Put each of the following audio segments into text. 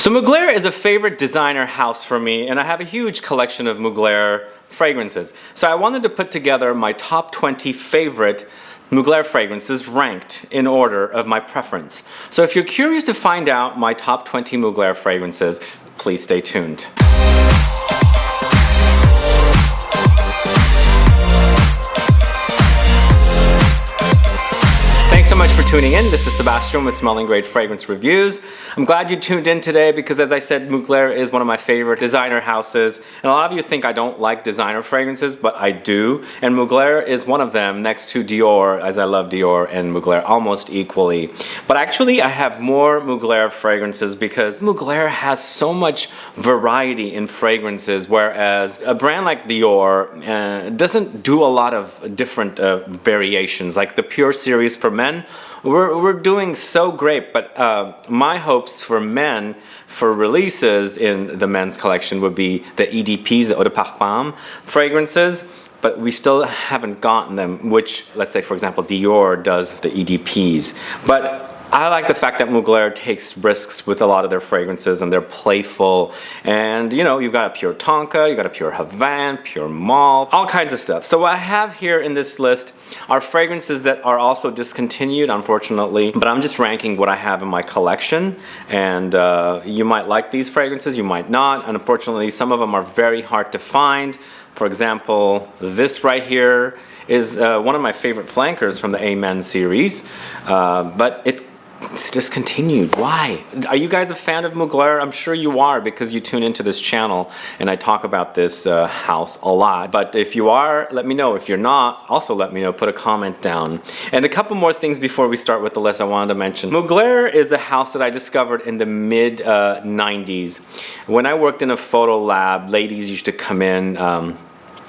So Mugler is a favorite designer house for me, and I have a huge collection of Mugler fragrances. So I wanted to put together my top 20 favorite Mugler fragrances ranked in order of my preference. So if you're curious to find out my top 20 Mugler fragrances, please stay tuned. Thanks so much for tuning in. This is Sebastian with Smelling Great Fragrance Reviews. I'm glad you tuned in today because, as I said, Mugler is one of my favorite designer houses. And a lot of you think I don't like designer fragrances, but I do. And Mugler is one of them next to Dior, as I love Dior and Mugler almost equally. But actually, I have more Mugler fragrances because Mugler has so much variety in fragrances, whereas a brand like Dior doesn't do a lot of different variations. Like the Pure series for men, we're doing so great, but my hopes for men for releases in the men's collection would be the EDPs, the Eau de Parfum fragrances, but we still haven't gotten them, which, let's say for example, Dior does the EDPs. But I like the fact that Mugler takes risks with a lot of their fragrances, and they're playful. And you know, you've got a Pure Tonka, you've got a Pure Havane, Pure Malt, all kinds of stuff. So what I have here in this list are fragrances that are also discontinued, unfortunately, but I'm just ranking what I have in my collection. And you might like these fragrances, you might not. And unfortunately, some of them are very hard to find. For example, this right here is one of my favorite flankers from the Amen series, but it's discontinued. Why? Are you guys a fan of Mugler? I'm sure you are because you tune into this channel and I talk about this house a lot. But if you are, let me know. If you're not, also let me know. Put a comment down. And a couple more things before we start with the list I wanted to mention. Mugler is a house that I discovered in the mid 90s. When I worked in a photo lab, ladies used to come in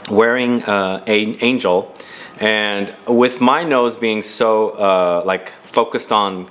wearing an angel, and with my nose being so like focused on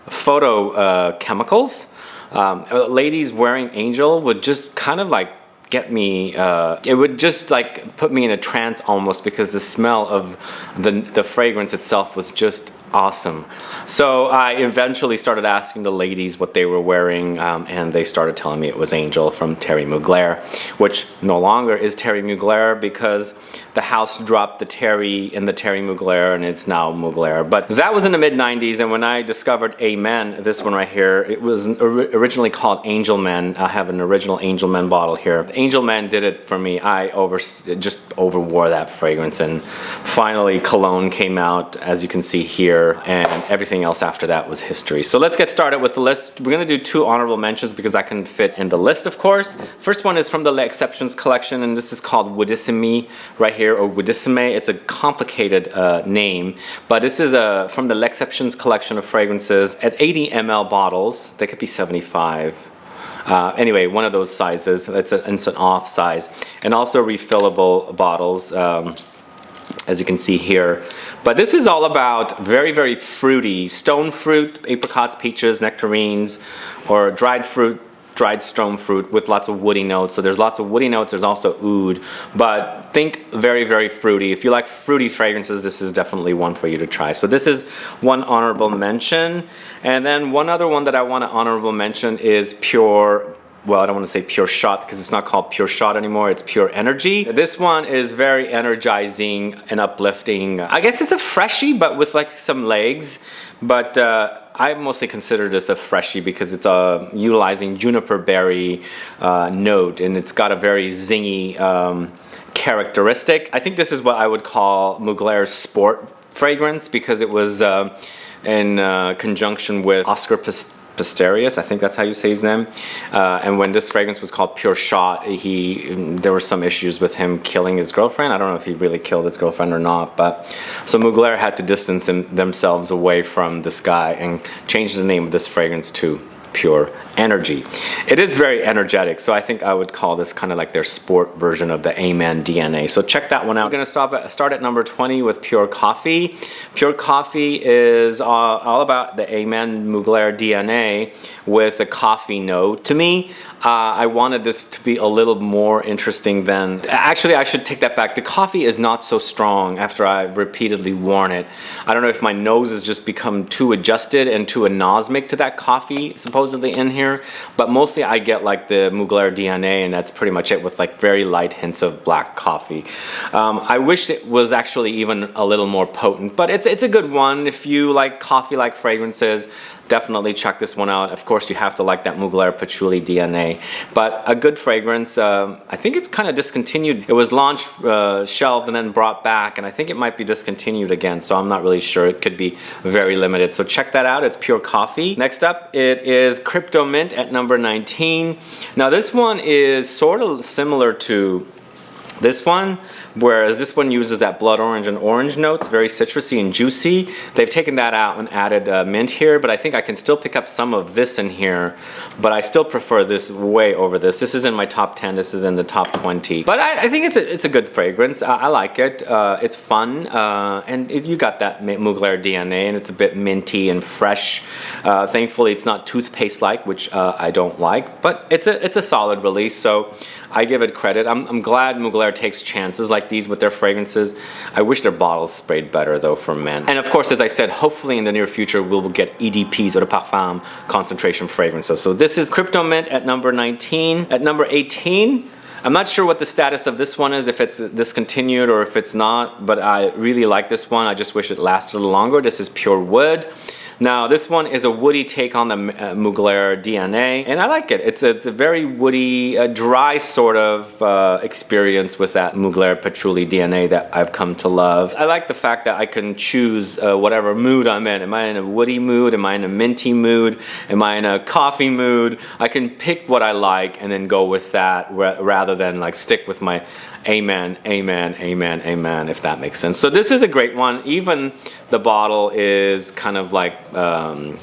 photo chemicals, ladies wearing angel would just kind of like get me, it would just like put me in a trance almost, because the smell of the fragrance itself was just awesome. So I eventually started asking the ladies what they were wearing, and they started telling me it was Angel from Terry Mugler, which no longer is Terry Mugler because the house dropped the Terry in the Terry Mugler and it's now Mugler. But that was in the mid 90s, and when I discovered Amen, this one right here, it was originally called Angel Men. I have an original Angel Men bottle here. Angel Men did it for me. I just overwore that fragrance, and finally Cologne came out, as you can see here, and everything else after that was history. So let's get started with the list. We're going to do two honorable mentions because I can fit in the list, of course. First one is from the L'Exceptions collection, and this is called Woodissime right here, or Woodissime. It's a complicated name, but this is from the L'Exceptions collection of fragrances at 80 ml bottles. They could be 75. Anyway, one of those sizes. It's an off size, and also refillable bottles, as you can see here. But this is all about very, very fruity stone fruit, apricots, peaches, nectarines, or dried fruit, dried stone fruit with lots of woody notes. So there's lots of woody notes. There's also oud, but think very, very fruity. If you like fruity fragrances, this is definitely one for you to try. So this is one honorable mention. And then one other one that I want to honorable mention is Pure, well, I don't want to say Pure Shot because it's not called Pure Shot anymore. It's Pure Energy. This one is very energizing and uplifting. I guess it's a freshie, but with like some legs. But I mostly consider this a freshie because it's utilizing juniper berry note, and it's got a very zingy characteristic. I think this is what I would call Mugler's sport fragrance because it was in conjunction with Oscar Pistorius, I think that's how you say his name. And when this fragrance was called Pure Shot, there were some issues with him killing his girlfriend. I don't know if he really killed his girlfriend or not, but so Mugler had to distance themselves away from this guy and change the name of this fragrance to Pure Energy. It is very energetic, so I think I would call this kind of like their sport version of the Amen DNA. So check that one out. We're going to start at number 20 with Pure Coffee. Pure Coffee is all about the Amen Mugler DNA with a coffee note. To me, I wanted this to be a little more interesting than... Actually, I should take that back. The coffee is not so strong after I've repeatedly worn it. I don't know if my nose has just become too adjusted and too anosmic to that coffee, supposedly. supposedly in here, but mostly I get like the Mugler DNA, and that's pretty much it, with like very light hints of black coffee. I wish it was actually even a little more potent, but it's a good one. If you like coffee-like fragrances, definitely check this one out. Of course, you have to like that Mugler Patchouli DNA, but a good fragrance. I think it's kind of discontinued. It was launched, shelved, and then brought back, and I think it might be discontinued again, so I'm not really sure. It could be very limited, so check that out. It's pure coffee. Next up, it is Crypto Mint at number 19. Now this one is sort of similar to this one, whereas this one uses that blood orange and orange notes, very citrusy and juicy. They've taken that out and added mint here, but I think I can still pick up some of this in here, but I still prefer this way over this. This is in my top 10, this is in the top 20. But I think it's a good fragrance. I like it. It's fun, and you got that Mugler DNA, and it's a bit minty and fresh. Thankfully, it's not toothpaste-like, which I don't like, but it's a solid release, so I give it credit. I'm glad Mugler takes chances like these with their fragrances. I wish their bottles sprayed better though for men. And of course, as I said, hopefully in the near future we will get EDPs, or the Parfum concentration fragrances. So this is Crypto Mint at number 19. At number 18, I'm not sure what the status of this one is, if it's discontinued or if it's not, but I really like this one. I just wish it lasted a little longer. This is Pure Wood. Now this one is a woody take on the Mugler DNA, and I like it. It's a very woody, dry sort of experience with that Mugler Patchouli DNA that I've come to love. I like the fact that I can choose whatever mood I'm in. Am I in a woody mood? Am I in a minty mood? Am I in a coffee mood? I can pick what I like and then go with that, rather than like stick with my amen, amen, amen, amen, if that makes sense. So this is a great one. Even the bottle is kind of like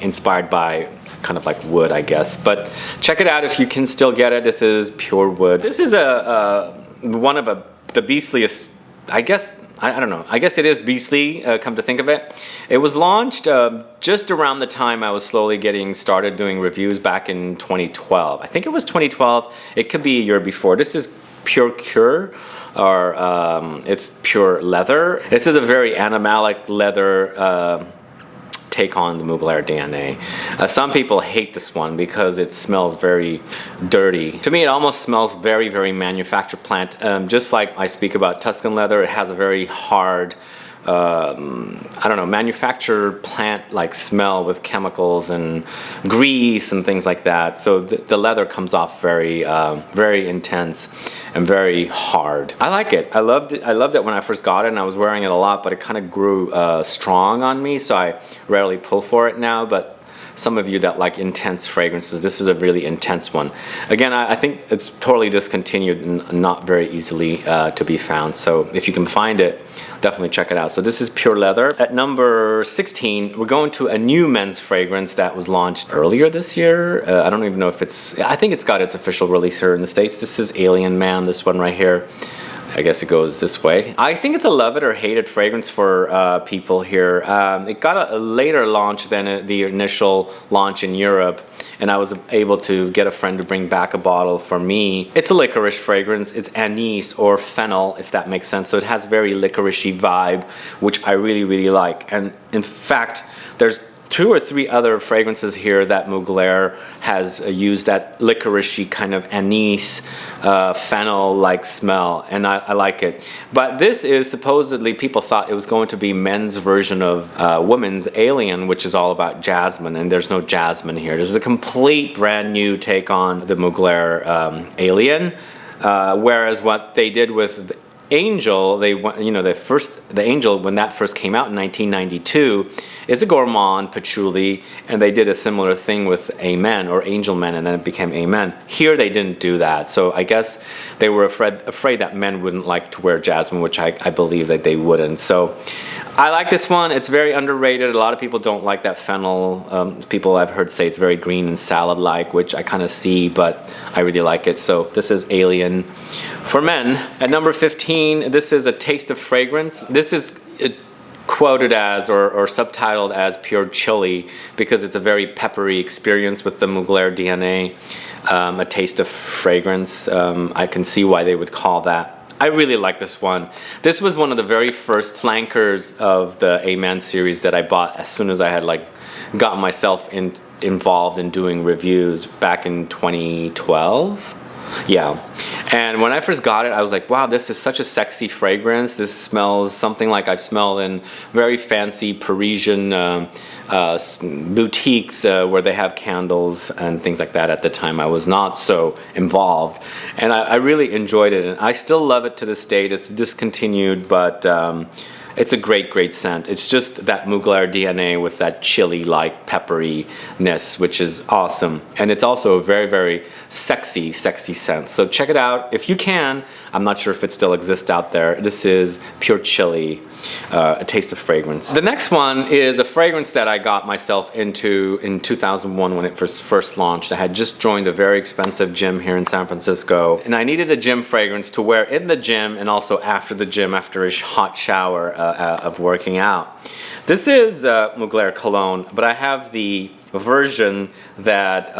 inspired by kind of like wood, I guess. But check it out if you can still get it. This is Pure Wood. This is one of the beastliest, I guess. I don't know. I guess it is beastly, come to think of it. It was launched just around the time I was slowly getting started doing reviews back in 2012. I think it was 2012. It could be a year before. This is Pure Cuir, or it's pure leather. This is a very animalic leather take on the Mugler DNA. Some people hate this one because it smells very dirty. To me, it almost smells very, very manufactured plant. Just like I speak about Tuscan leather, it has a very hard, I don't know, manufactured plant-like smell with chemicals and grease and things like that. So the leather comes off very, very intense and very hard. I like it. I loved it. I loved it when I first got it, and I was wearing it a lot, but it kind of grew strong on me, so I rarely pull for it now. But some of you that like intense fragrances, this is a really intense one. Again, I think it's totally discontinued and not very easily to be found. So if you can find it, definitely check it out. So this is Pure Leather. At number 16, we're going to a new men's fragrance that was launched earlier this year. I don't even know if I think it's got its official release here in the States. This is Alien Man, this one right here. I guess it goes this way. I think it's a love it or hate it fragrance for people here. It got a later launch than the initial launch in Europe, and I was able to get a friend to bring back a bottle for me. It's a licorice fragrance. It's anise or fennel, if that makes sense. So it has very licoricey vibe, which I really, really like. And in fact, there's 2 or 3 other fragrances here that Mugler has used that licoricey kind of anise, fennel-like smell, and I like it. But this is supposedly, people thought it was going to be men's version of women's Alien, which is all about jasmine, and there's no jasmine here. This is a complete brand new take on the Mugler Alien, whereas what they did with Angel, the Angel, when that first came out in 1992, is a gourmand patchouli, and they did a similar thing with Amen or Angel Men, and then it became Amen. Here they didn't do that, so I guess they were afraid that men wouldn't like to wear jasmine, which I believe that they wouldn't. So I like this one. It's very underrated. A lot of people don't like that fennel. People I've heard say it's very green and salad-like, which I kind of see, but I really like it. So this is Alien for men. At number 15, this is a taste of fragrance. This is quoted as or subtitled as Pure Chili because it's a very peppery experience with the Mugler DNA. A taste of fragrance. I can see why they would call that. I really like this one. This was one of the very first flankers of the Amen series that I bought as soon as I had like got myself involved in doing reviews back in 2012. Yeah, and when I first got it, I was like, wow, this is such a sexy fragrance. This smells something like I've smelled in very fancy Parisian boutiques where they have candles and things like that. At the time, I was not so involved, and I really enjoyed it, and I still love it to this date. It's discontinued, but it's a great scent. It's just that Mugler DNA with that chili-like pepperiness, which is awesome. And it's also a very sexy scent. So check it out if you can. I'm not sure if it still exists out there. This is Pure Chili, A Taste of Fragrance. The next one is a fragrance that I got myself into in 2001 when it first launched. I had just joined a very expensive gym here in San Francisco, and I needed a gym fragrance to wear in the gym and also after the gym after a hot shower of working out. This is Mugler Cologne, but I have the version that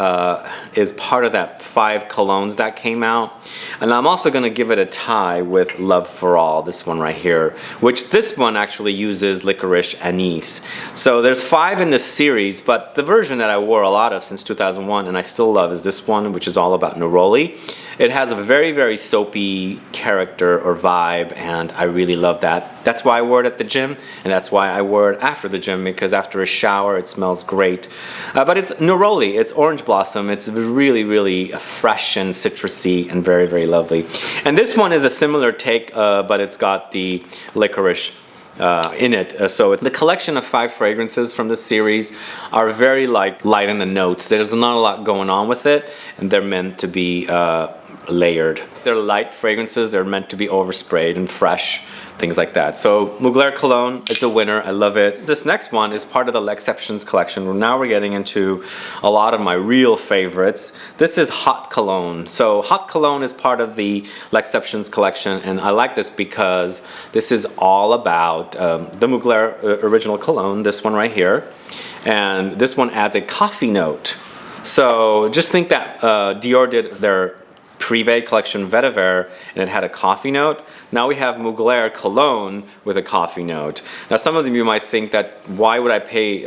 is part of that 5 colognes that came out, and I'm also going to give it a tie with Love for All, this one right here, which this one actually uses licorice anise. So there's 5 in this series, but the version that I wore a lot of since 2001 and I still love is this one, which is all about neroli. It has a very soapy character or vibe, and I really love that. That's why I wore it at the gym, and that's why I wore it after the gym, because after a shower it smells great. But it's neroli, it's orange blossom, it's really fresh and citrusy and very lovely. And this one is a similar take, but it's got the licorice in it. So it's the collection of 5 fragrances from this series are very light in the notes. There's not a lot going on with it, and they're meant to be layered. They're light fragrances, they're meant to be oversprayed and fresh, things like that. So Mugler Cologne is a winner. I love it. This next one is part of the L'Exceptions collection. Now we're getting into a lot of my real favorites. This is Hot Cologne. So Hot Cologne is part of the L'Exceptions collection, and I like this because this is all about the Mugler original cologne, this one right here, and this one adds a coffee note. So just think that Dior did their Privé collection Vetiver, and it had a coffee note. Now we have Mugler Cologne with a coffee note. Now some of you might think that why would I pay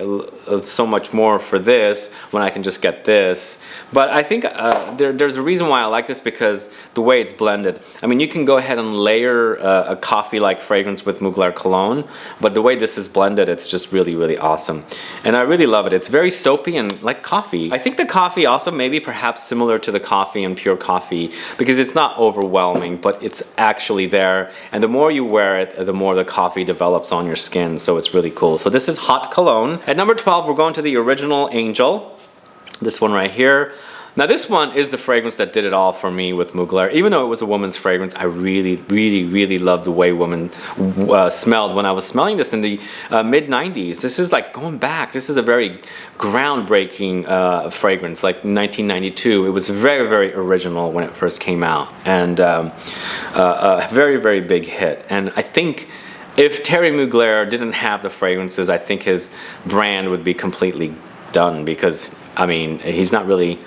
so much more for this when I can just get this? But I think there's a reason why I like this, because the way it's blended. I mean, you can go ahead and layer a coffee-like fragrance with Mugler Cologne, but the way this is blended, it's just really awesome. And I really love it. It's very soapy and like coffee. I think the coffee also maybe perhaps similar to the coffee in Pure Coffee, because it's not overwhelming, but it's actually there. And the more you wear it, the more the coffee develops on your skin. So it's really cool. So this is Hot Cologne. At number 12, we're going to the original Angel. This one right here. Now this one is the fragrance that did it all for me with Mugler. Even though it was a woman's fragrance, I really loved the way women smelled when I was smelling this in the mid-90s. This is like going back. This is a very groundbreaking fragrance, like 1992. It was very original when it first came out, and a very big hit. And I think if Thierry Mugler didn't have the fragrances, I think his brand would be completely done, because, I mean, he's not really...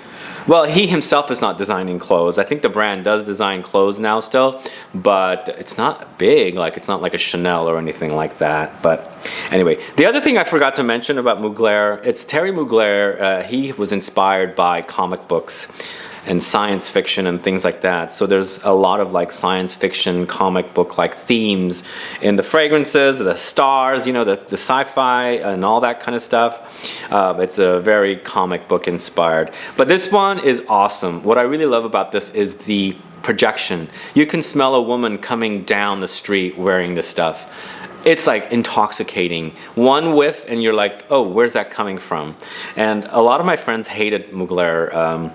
Well, he himself is not designing clothes. I think the brand does design clothes now still, but it's not big. Like, it's not like a Chanel or anything like that. But anyway, the other thing I forgot to mention about Mugler, it's Thierry Mugler. He was inspired by comic books and science fiction and things like that. So there's a lot of like science fiction, comic book like themes in the fragrances, the stars, you know, the sci-fi and all that kind of stuff. It's a very comic book inspired. But this one is awesome. What I really love about this is the projection. You can smell a woman coming down the street wearing this stuff. It's like intoxicating. One whiff and you're like, oh, where's that coming from? And a lot of my friends hated Mugler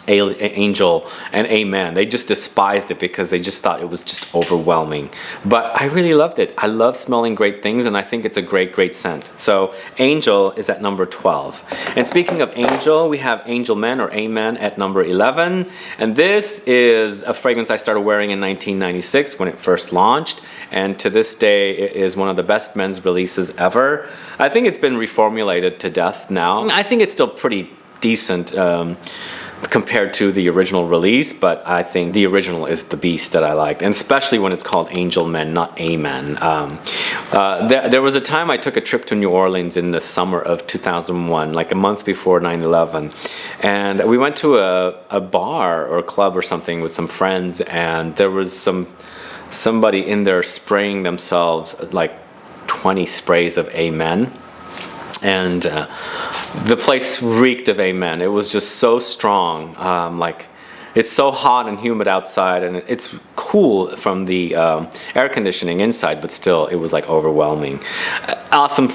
Angel and Amen. They just despised it because they just thought it was just overwhelming. But I really loved it. I love smelling great things, and I think it's a great scent. So Angel is at number 12. And speaking of Angel, we have Angel Men or Amen at number 11. And this is a fragrance I started wearing in 1996 when it first launched. And to this day, it is one of the best men's releases ever. I think it's been reformulated to death now. I think it's still pretty decent. compared to the original release, but I think the original is the beast that I liked, and especially when it's called Angel Men, not Amen. There was a time I took a trip to New Orleans in the summer of 2001, like a month before 9/11, and we went to a bar or a club or something with some friends, and there was somebody in there spraying themselves like 20 sprays of Amen. And the place reeked of Amen. It was just so strong. Like, it's so hot and humid outside, and it's cool from the air conditioning inside, but still, it was like overwhelming. Awesome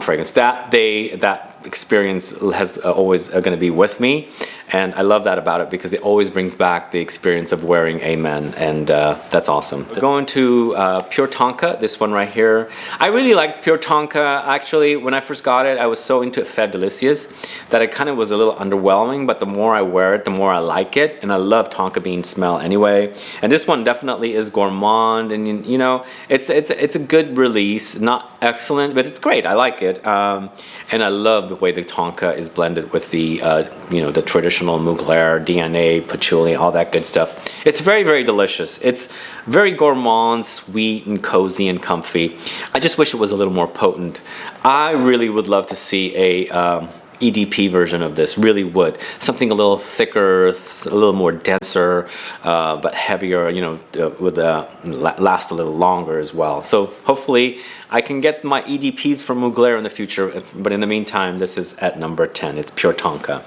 fragrance. That experience has always going to be with me, and I love that about it because it always brings back the experience of wearing Amen, and that's awesome. Going to Pure Tonka, this one right here. I really like Pure Tonka. Actually, when I first got it, I was so into Fête Delicious that it kind of was a little underwhelming, but the more I wear it, the more I like it, and I love Tonka bean smell anyway. And this one definitely is gourmand, and you know, it's a good release, not excellent, but it's great. I like it, and I love the way the Tonka is blended with the you know, the traditional Mugler, DNA, patchouli, all that good stuff. It's very, very delicious. It's very gourmand, sweet, and cozy and comfy. I just wish it was a little more potent. I really would love to see a EDP version of this, really would. Something a little thicker, a little more denser, but heavier, you know, would last a little longer as well. So hopefully I can get my EDPs from Mugler in the future, but in the meantime, this is at number 10. It's Pure Tonka.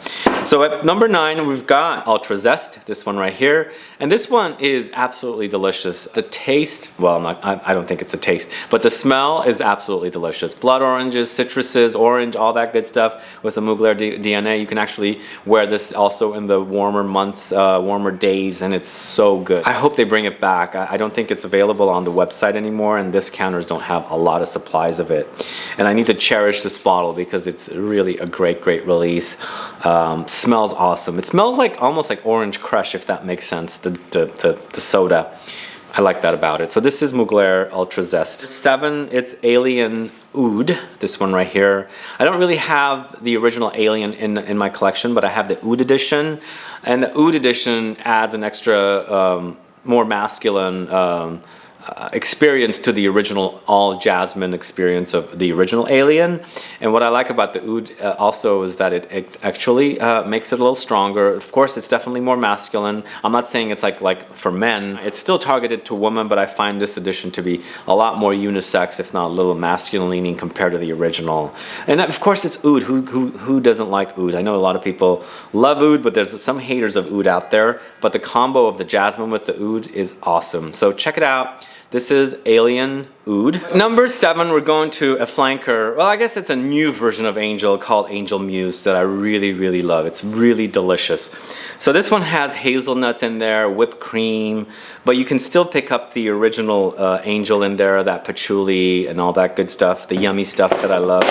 So at number 9, we've got Ultra Zest, this one right here. And this one is absolutely delicious. The taste, well, I don't think it's a taste, but the smell is absolutely delicious. Blood oranges, citruses, orange, all that good stuff with the Mugler DNA. You can actually wear this also in the warmer months, warmer days, and it's so good. I hope they bring it back. I don't think it's available on the website anymore, and discounters don't have a lot of supplies of it. And I need to cherish this bottle because it's really a great release. Smells awesome. It smells like almost like Orange Crush, if that makes sense, the soda. I like that about it. So this is Mugler Ultra Zest. 7, it's Alien Oud, this one right here. I don't really have the original Alien in my collection, but I have the Oud edition. And the Oud edition adds an extra, more masculine experience to the original all jasmine experience of the original Alien. And what I like about the Oud also is that it actually makes it a little stronger. Of course, it's definitely more masculine. I'm not saying it's like for men. It's still targeted to women, but I find this edition to be a lot more unisex, if not a little masculine leaning compared to the original. And of course, it's Oud. Who doesn't like Oud? I know a lot of people love Oud, but there's some haters of Oud out there. But the combo of the jasmine with the Oud is awesome. So check it out. This is Alien Oud. Number 7, we're going to a flanker. Well, I guess it's a new version of Angel called Angel Muse that I really love. It's really delicious. So this one has hazelnuts in there, whipped cream, but you can still pick up the original Angel in there, that patchouli and all that good stuff, the yummy stuff that I love.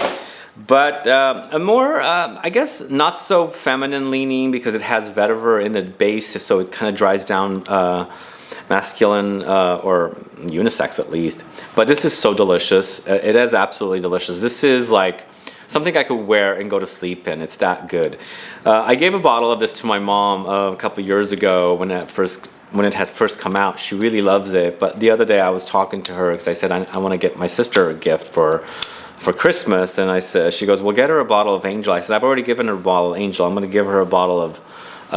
But a more, I guess, not so feminine leaning because it has vetiver in the base, so it kind of dries down masculine or unisex at least. But this is so delicious. It is absolutely delicious. This is like something I could wear and go to sleep in. It's that good. I gave a bottle of this to my mom a couple years ago when it had first come out. She really loves it. But the other day I was talking to her because I said I want to get my sister a gift for Christmas, and I said, she goes, well, get her a bottle of Angel. I said, I've already given her a bottle of Angel. I'm going to give her a bottle of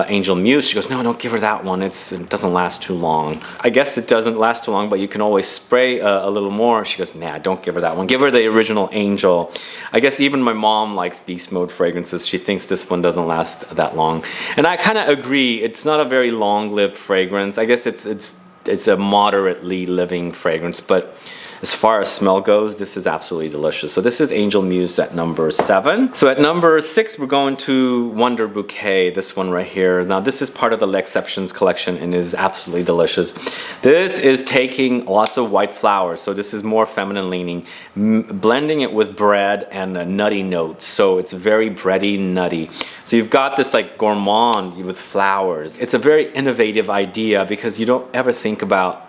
Angel Muse. She goes, no, don't give her that one. It doesn't last too long. I guess it doesn't last too long, but you can always spray a little more. She goes, nah, don't give her that one. Give her the original Angel. I guess even my mom likes beast mode fragrances. She thinks this one doesn't last that long. And I kind of agree. It's not a very long-lived fragrance. I guess it's a moderately living fragrance, but as far as smell goes, this is absolutely delicious. So this is Angel Muse at number 7. So at number 6, we're going to Wonder Bouquet, this one right here. Now this is part of the L'Exceptions collection and is absolutely delicious. This is taking lots of white flowers, so this is more feminine leaning, blending it with bread and nutty notes. So it's very bready, nutty. So you've got this like gourmand with flowers. It's a very innovative idea because you don't ever think about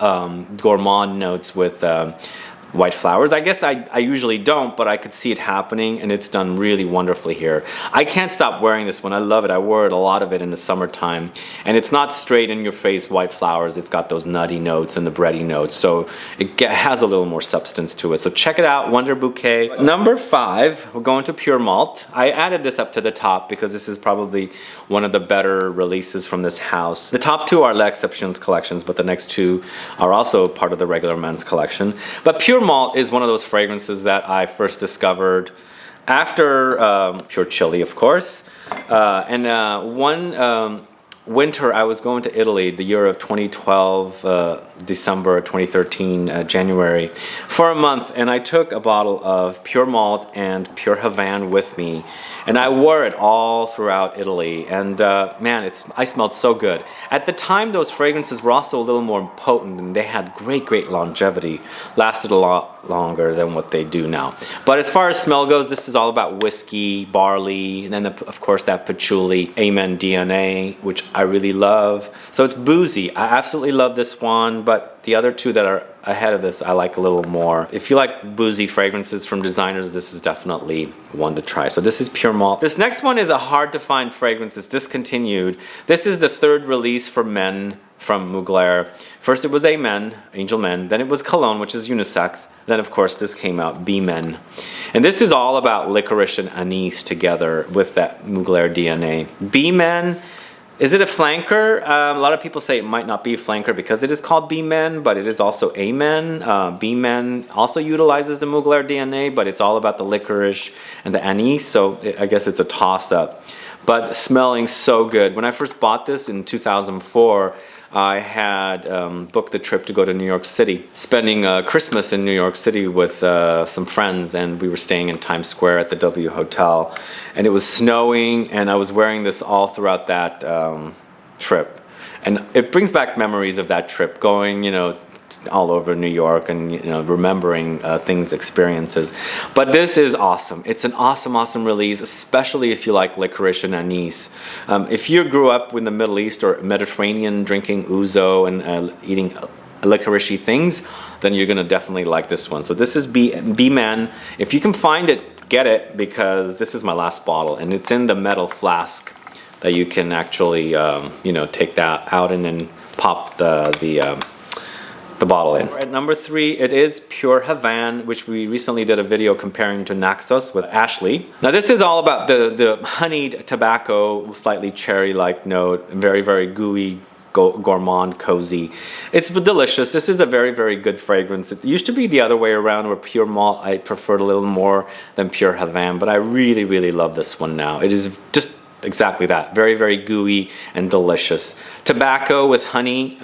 gourmand notes with white flowers. I guess I usually don't, but I could see it happening, and it's done really wonderfully here. I can't stop wearing this one. I love it. I wore it, a lot of it, in the summertime. And it's not straight in your face white flowers. It's got those nutty notes and the bready notes, so it has a little more substance to it. So check it out, Wonder Bouquet. Number 5, we're going to Pure Malt. I added this up to the top because this is probably one of the better releases from this house. The top 2 are L'Exceptions collections, but the next 2 are also part of the regular men's collection. But Pure Malt is one of those fragrances that I first discovered after Pure Chili, of course. One winter I was going to Italy, the year of 2012, December, 2013, January, for a month, and I took a bottle of Pure Malt and Pure Havane with me, and I wore it all throughout Italy, and man, I smelled so good. At the time, those fragrances were also a little more potent, and they had great longevity, lasted a lot longer than what they do now. But as far as smell goes, this is all about whiskey, barley, and then of course that patchouli, Amen DNA, which I really love. So it's boozy. I absolutely love this one, but the other 2 that are ahead of this I like a little more. If you like boozy fragrances from designers, this is definitely one to try. So this is Pure Malt. This next one is a hard to find fragrance. It's discontinued. This is the 3rd release for men from Mugler. First it was Amen, Angel Men, then it was Cologne, which is unisex, then of course this came out, Be Men. And this is all about licorice and anise together with that Mugler DNA. Be Men, is it a flanker? A lot of people say it might not be a flanker because it is called Be Men, but it is also Amen. Be Men also utilizes the Mugler DNA, but it's all about the licorice and the anise, so I guess it's a toss-up. But smelling so good. When I first bought this in 2004, I had booked the trip to go to New York City, spending Christmas in New York City with some friends, and we were staying in Times Square at the W Hotel, and it was snowing, and I was wearing this all throughout that trip, and it brings back memories of that trip, going, you know, all over New York, and you know, remembering things, experiences. But this is awesome. It's an awesome release, especially if you like licorice and anise. If you grew up in the Middle East or Mediterranean, drinking ouzo and eating licoricey things, then you're gonna definitely like this one. So this is Be Men. If you can find it, get it, because this is my last bottle, and it's in the metal flask that you can actually you know, take that out and then pop the bottle in. At number 3, it is Pure Havane, which we recently did a video comparing to Naxos with Ashley. Now this is all about the honeyed tobacco, slightly cherry-like note, very gooey, gourmand, cozy. It's delicious. This is a very good fragrance. It used to be the other way around, where Pure Malt I preferred a little more than Pure Havane, but I really love this one now. It is just exactly that, very gooey and delicious. Tobacco with honey,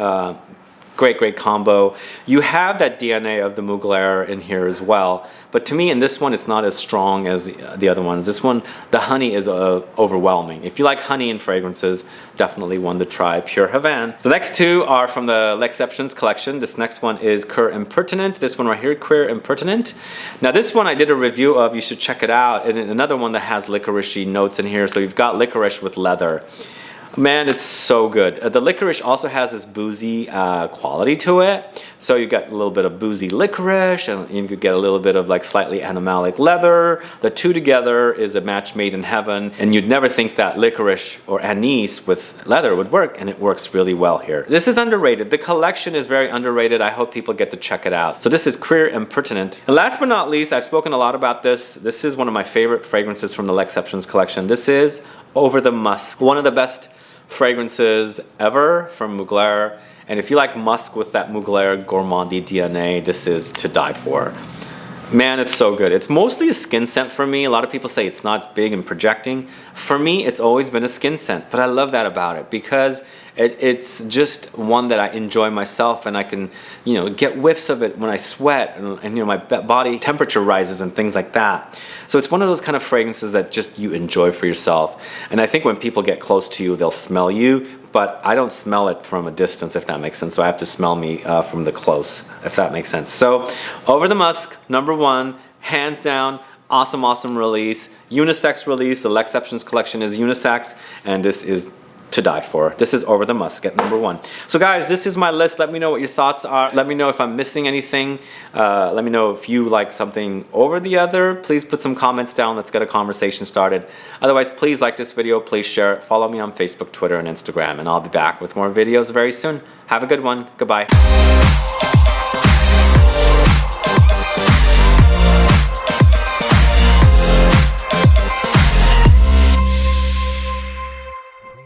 great combo. You have that DNA of the Mugler in here as well, but to me in this one it's not as strong as the other ones. This one, the honey is overwhelming. If you like honey in fragrances, definitely one to try, Pure Havane. The next 2 are from the L'Exceptions collection. This next one is Cuir Impertinent. This one right here, Cuir Impertinent. Now this one I did a review of, you should check it out, and another one that has licoricey notes in here. So you've got licorice with leather. Man, it's so good. The licorice also has this boozy quality to it. So you get a little bit of boozy licorice, and you could get a little bit of like slightly animalic leather. The 2 together is a match made in heaven, and you'd never think that licorice or anise with leather would work, and it works really well here. This is underrated. The collection is very underrated. I hope people get to check it out. So this is Cuir Impertinent. And last but not least, I've spoken a lot about this. This is one of my favorite fragrances from the L'Exceptions collection. This is Over the Musk. One of the best fragrances ever from Mugler, and if you like musk with that Mugler gourmandy DNA, this is to die for. Man, it's so good. It's mostly a skin scent for me. A lot of people say it's not, it's big and projecting. For me, it's always been a skin scent, but I love that about it because it's just one that I enjoy myself, and I can, you know, get whiffs of it when I sweat, and you know, my body temperature rises and things like that. So it's one of those kind of fragrances that just you enjoy for yourself. And I think when people get close to you, they'll smell you, but I don't smell it from a distance, if that makes sense. So I have to smell me from the close, if that makes sense. So Over the Musk, number 1, hands down, awesome release, unisex release. The L'Exceptions collection is unisex, and this is to die for. This is Over the Musk at number 1. So guys, this is my list. Let me know what your thoughts are. Let me know if I'm missing anything. Let me know if you like something over the other. Please put some comments down. Let's get a conversation started. Otherwise, please like this video. Please share it. Follow me on Facebook, Twitter, and Instagram. And I'll be back with more videos very soon. Have a good one. Goodbye.